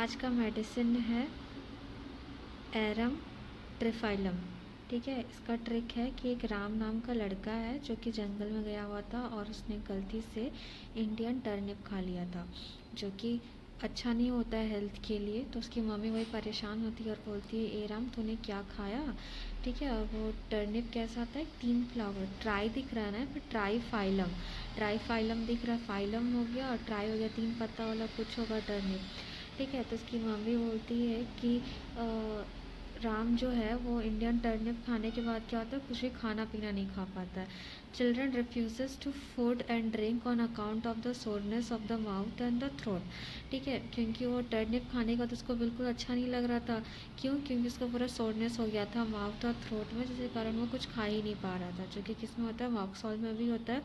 आज का मेडिसिन है एरम ट्रिफाइलम। ठीक है, इसका ट्रिक है कि एक राम नाम का लड़का है जो कि जंगल में गया हुआ था और उसने गलती से इंडियन टर्निप खा लिया था, जो कि अच्छा नहीं होता है हेल्थ के लिए। तो उसकी मम्मी वही परेशान होती है और बोलती है, ए राम तूने क्या खाया। ठीक है, और वो टर्निप कैसा आता है, 3 फ्लावर, ट्राई दिख रहा है ना, फिर ट्राई फाइलम दिख रहा है, फाइलम हो गया और ट्राई हो गया, 3 पत्ता वाला कुछ होगा टर्निप। ठीक है, तो उसकी मम्मी बोलती है कि राम जो है वो इंडियन टर्निप खाने के बाद क्या होता है, कुछ भी खाना पीना नहीं खा पाता है। Children refuses to food and drink on account of the soreness of the mouth and the throat. ठीक है, क्योंकि वो टर्निप खाने के बाद उसको बिल्कुल अच्छा नहीं लग रहा था। क्यों? क्योंकि उसका पूरा सोरनेस हो गया था माउथ और थ्रोट में, जिसके कारण वो कुछ खा ही नहीं पा रहा था, जो कि किस में होता है, मॉक्सॉल में भी होता है।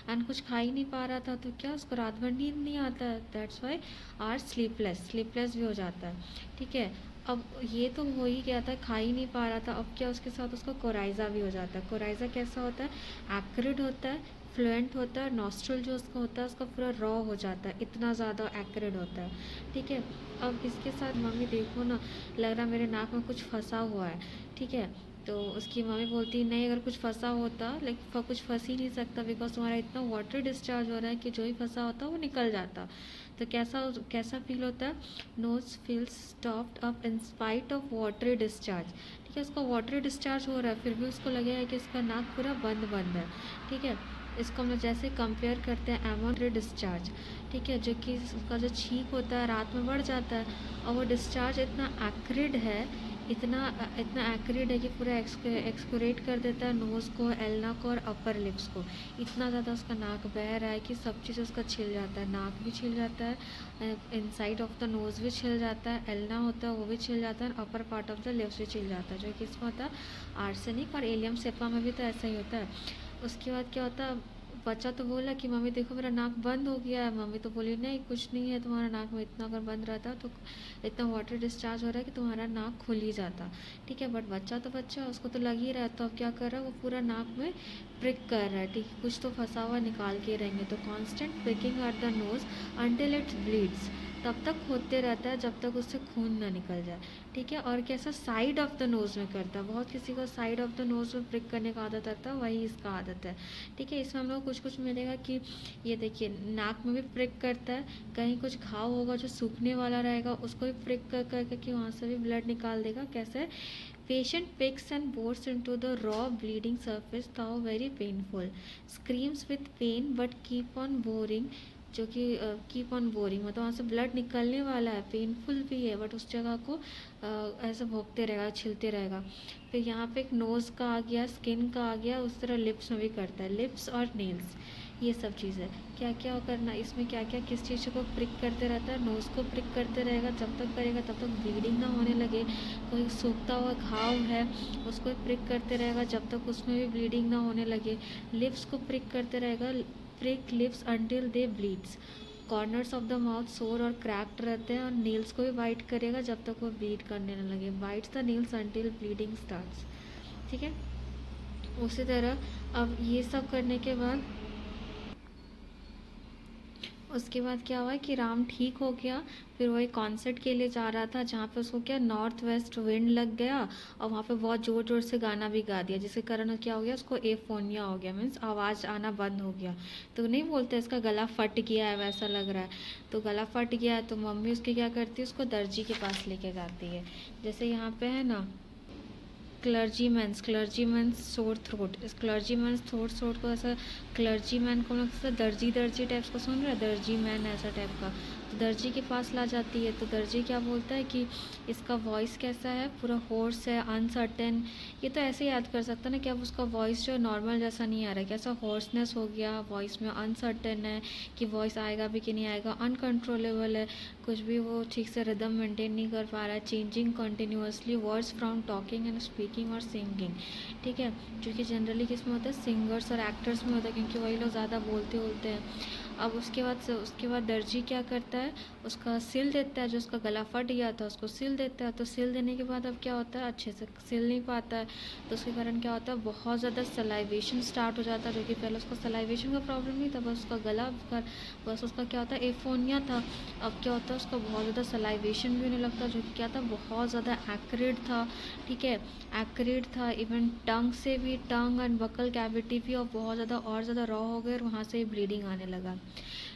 एंड कुछ खा ही नहीं पा रहा था तो क्या, उसको रात भर नींद नहीं आता है, दैट्स वाई आर स्लीपलेस भी हो जाता है। ठीक है, अब ये तो हो ही गया था, खा ही नहीं पा रहा था, अब क्या उसके साथ उसका कोराइज़ा भी हो जाता है। कोराइज़ा कैसा होता है, एक्रिड होता है, फ्लुएंट होता है, नॉस्ट्रल जो उसका होता है उसका पूरा रॉ हो जाता है, इतना ज़्यादा एक्रिड होता है। ठीक है, अब इसके साथ मम्मी देखो ना, लग रहा मेरे नाक में कुछ फंसा हुआ है। ठीक है, तो उसकी मम्मी बोलती है, नहीं अगर कुछ फंसा होता, लेकिन कुछ फंस ही नहीं सकता, बिकॉज तुम्हारा इतना वाटर डिस्चार्ज हो रहा है कि जो ही फंसा होता वो निकल जाता। तो कैसा कैसा फील होता है, nose feels stopped up in spite of watery discharge. ठीक है, उसका वाटरी डिस्चार्ज हो रहा है फिर भी उसको लगेगा कि इसका नाक पूरा बंद बंद है। ठीक है, इसको हम लोग जैसे कंपेयर करते हैं एमोनरी डिस्चार्ज। ठीक है, जो कि उसका जो छींक होता है रात में बढ़ जाता है, और वो डिस्चार्ज इतना एक्रिड है, इतना इतना एक्यूरेट है कि पूरा एक्सक्यूरेट कर देता है नोज़ को, एल्ना को और अपर लिप्स को। इतना ज़्यादा उसका नाक बह रहा है कि सब चीज़ उसका छिल जाता है, नाक भी छिल जाता है, इनसाइड ऑफ द नोज़ भी छिल जाता है, एल्ना होता है वो भी छिल जाता है, upper part of the lips भी छिल जाता है, जो कि इसमें होता है आर्सेनिक। और एलियम सेपा में भी तो ऐसा ही होता है। उसके बाद क्या होता है, बच्चा तो बोला कि मम्मी देखो मेरा नाक बंद हो गया है, मम्मी तो बोली नहीं कुछ नहीं है, तुम्हारा नाक में इतना अगर बंद रहता तो इतना वाटर डिस्चार्ज हो रहा है कि तुम्हारा नाक खुल ही जाता। ठीक है, बट बच्चा तो बच्चा, उसको तो लग ही रहा है, तो अब क्या कर रहा है, वो पूरा नाक में प्रिक कर रहा है। ठीक है, कुछ तो फंसा हुआ निकाल के रहेंगे, तो constant pricking at the nose until it bleeds, तब तक होते रहता है जब तक उससे खून ना निकल जाए। ठीक है, और कैसा साइड ऑफ द नोज़ में करता है, बहुत किसी को साइड ऑफ द नोज़ में प्रिक करने का आदत रहता है, वही इसका आदत है। ठीक है, इसमें हम लोग कुछ कुछ मिलेगा कि ये देखिए नाक में भी प्रिक करता है, कहीं कुछ घाव होगा जो सूखने वाला रहेगा उसको भी प्रिक कर करके कि वहाँ से भी ब्लड निकाल देगा। कैसे, patient picks and bores into the raw bleeding surface though very painful, screams with pain but keep on boring, जो कि कीप ऑन बोरिंग मतलब वहाँ से ब्लड निकलने वाला है, पेनफुल भी है, बट उस जगह को ऐसे भोंकते रहेगा, छिलते रहेगा। फिर यहाँ पे एक नोज़ का आ गया, स्किन का आ गया, उस तरह लिप्स में भी करता है, लिप्स और नेल्स, ये सब चीज़ें क्या क्या करना, इसमें क्या क्या किस चीज़ को प्रिक करते रहता है, नोज़ को प्रिक करते रहेगा, जब तक करेगा तब तक ब्लीडिंग ना होने लगे। कोई सूखता हुआ घाव है उसको प्रिक करते रहेगा जब तक उसमें भी ब्लीडिंग ना होने लगे। लिप्स को प्रिक करते रहेगा, prick lips until they bleeds. Corners of the mouth सोर और क्रैक्ड रहते हैं, और नेल्स को भी बाइट करेगा जब तक वो ब्लीड करने न लगे, bytes the nails until bleeding starts. ठीक है, उसी तरह अब ये सब करने के बाद उसके बाद क्या हुआ कि राम ठीक हो गया। फिर वो एक कॉन्सर्ट के लिए जा रहा था जहाँ पे उसको क्या नॉर्थ वेस्ट विंड लग गया, और वहाँ पे बहुत ज़ोर ज़ोर से गाना भी गा दिया, जिसके कारण क्या हो गया, उसको एफोनिया हो गया, मीन्स आवाज़ आना बंद हो गया। तो नहीं बोलते इसका गला फट गया है, वैसा लग रहा है। तो गला फट गया है तो मम्मी उसकी क्या करती है, उसको दर्जी के पास लेके जाती है। जैसे यहाँ पे है ना, क्लर्जीमेंस सोर थ्रोट, इस क्लर्जीमेंस थ्रोट थ्रोट को ऐसा, क्लर्जीमैन को लोग ऐसा दर्जी दर्जी टाइप्स का सुन रहा है, दर्जी मैन ऐसा टाइप का, तो दर्जी के पास ला जाती है। तो दर्जी क्या बोलता है कि इसका वॉइस कैसा है, पूरा होर्स है, अनसर्टेन। ये तो ऐसे याद कर सकता ना कि अब उसका वॉइस जो नॉर्मल जैसा नहीं आ रहा है, कैसा हॉर्सनेस हो गया वॉइस में, अनसर्टेन है कि वॉइस आएगा भी कि नहीं आएगा, अनकंट्रोलेबल है, कुछ भी वो ठीक से रिदम मेंटेन नहीं कर पा रहा है, changing continuously words from talking and speaking और सिंगिंग। ठीक है, जो कि जनरली किस में होता है, सिंगर्स और एक्टर्स में होता है, क्योंकि वही लोग ज़्यादा बोलते होते हैं। अब उसके बाद दर्जी क्या करता है, उसका सिल देता है, जो उसका गला फट गया था उसको सिल देता है। तो सिल देने के बाद अब क्या होता है, अच्छे से सिल नहीं पाता है, तो उसके कारण क्या होता है, बहुत ज़्यादा सलाइवेशन स्टार्ट हो जाता है, जो कि पहले उसका सलाइवेशन का प्रॉब्लम नहीं था, बस उसका गला बस उसका क्या होता है, एफोनिया था। अब क्या होता है, उसका बहुत ज़्यादा सलाइवेशन भी होने लगता, जो कि क्या था, बहुत ज़्यादा एक्रिड था। ठीक है, एक्रिड था, इवन टंग से भी, टंग एंड बकल कैविटी भी और ज़्यादा रॉ हो गए और वहाँ से ब्लीडिंग आने लगा।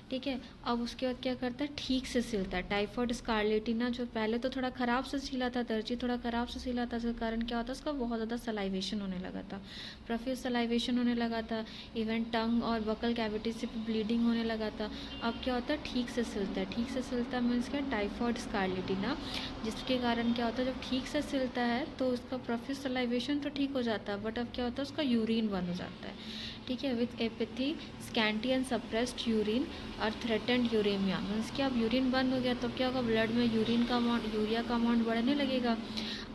ठीक है, अब उसके बाद क्या करता है, ठीक से सिलता है। टाइफॉइड स्कारलेटिना जो पहले तो थोड़ा ख़राब से सिला था, दर्जी थोड़ा ख़राब से सिला था, जिसके कारण क्या होता है, उसका बहुत ज़्यादा सलाइवेशन होने लगा था, प्रोफ्यूज सलाइवेशन होने लगा था, इवन टंग और बकल कैविटी से ब्लीडिंग होने लगा था। अब क्या होता है, ठीक से सिलता है। ठीक से सिलता है मीन्स क्या, टाइफॉइड स्कारलेटिना, जिसके कारण क्या होता है, जब ठीक से सिलता है तो उसका प्रोफ्यूज सलाइवेशन तो ठीक हो जाता है, बट अब क्या होता है, उसका यूरिन बंद हो जाता है। ठीक है, with apathy, scanty and suppressed urine और थ्रेटेंड यूरेमिया, मीन्स कि अब यूरिन बंद हो गया तो क्या होगा, ब्लड में यूरिन का अमाउंट, यूरिया का अमाउंट बढ़ने लगेगा।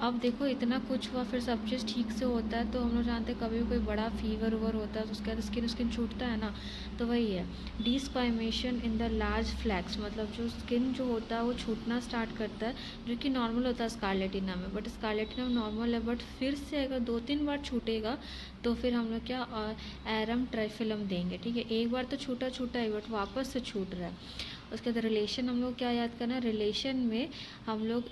अब देखो इतना कुछ हुआ, फिर सब चीज़ ठीक से होता है, तो हम लोग जानते हैं कभी भी कोई बड़ा फीवर वूवर होता है तो उसके बाद स्किन छूटता है ना, तो वही है डिस्क्वाइमेशन इन द लार्ज फ्लैक्स, मतलब जो स्किन जो होता है वो छूटना स्टार्ट करता है, जो कि नॉर्मल होता है स्कारलेटिना में, बट स्कारलेटिना में नॉर्मल है, बट फिर से अगर 2-3 बार छूटेगा तो फिर हम लोग क्या, एरम ट्राइफिलम देंगे। ठीक है, एक बार तो छूटा है बट वापस से छूट रहा है। उसके बाद रिलेशन हम लोग क्या याद करना है, रिलेशन में हम लोग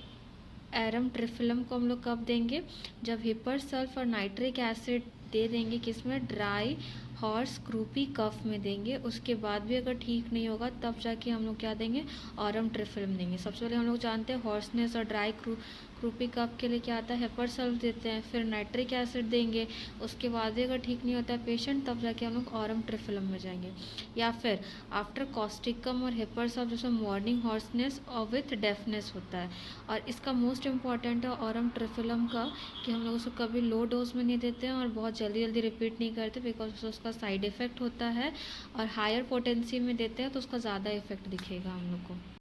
एरम ट्रिफिलम को हम लोग कब देंगे, जब हिपर सल्फ और नाइट्रिक एसिड दे देंगे, किसमें, ड्राई हॉर्स क्रूपी कफ में देंगे। उसके बाद भी अगर ठीक नहीं होगा तब जाके हम लोग क्या देंगे, ऑरम ट्रिफिलम देंगे। सबसे पहले हम लोग जानते हैं हॉर्सनेस और ड्राई क्रूपी कफ के लिए क्या आता है, हेपर सल्फ देते हैं, फिर नाइट्रिक एसिड देंगे। उसके बाद भी अगर ठीक नहीं होता है पेशेंट तब जाके हम लोग ऑरम ट्रिफिलम में जाएंगे। या फिर आफ्टर कॉस्टिकम और हेपर सल्फ जैसे मॉर्निंग हॉर्सनेस और विथ डेफनेस होता है। और इसका मोस्ट इम्पॉर्टेंट है ऑरम ट्रिफिलम का, कि हम लोग उसको कभी लो डोज में नहीं देते हैं और बहुत जल्दी जल्दी रिपीट नहीं करते, बिकॉज उसका साइड इफ़ेक्ट होता है, और हायर पोटेंसी में देते हैं तो उसका ज़्यादा इफेक्ट दिखेगा हम लोग को।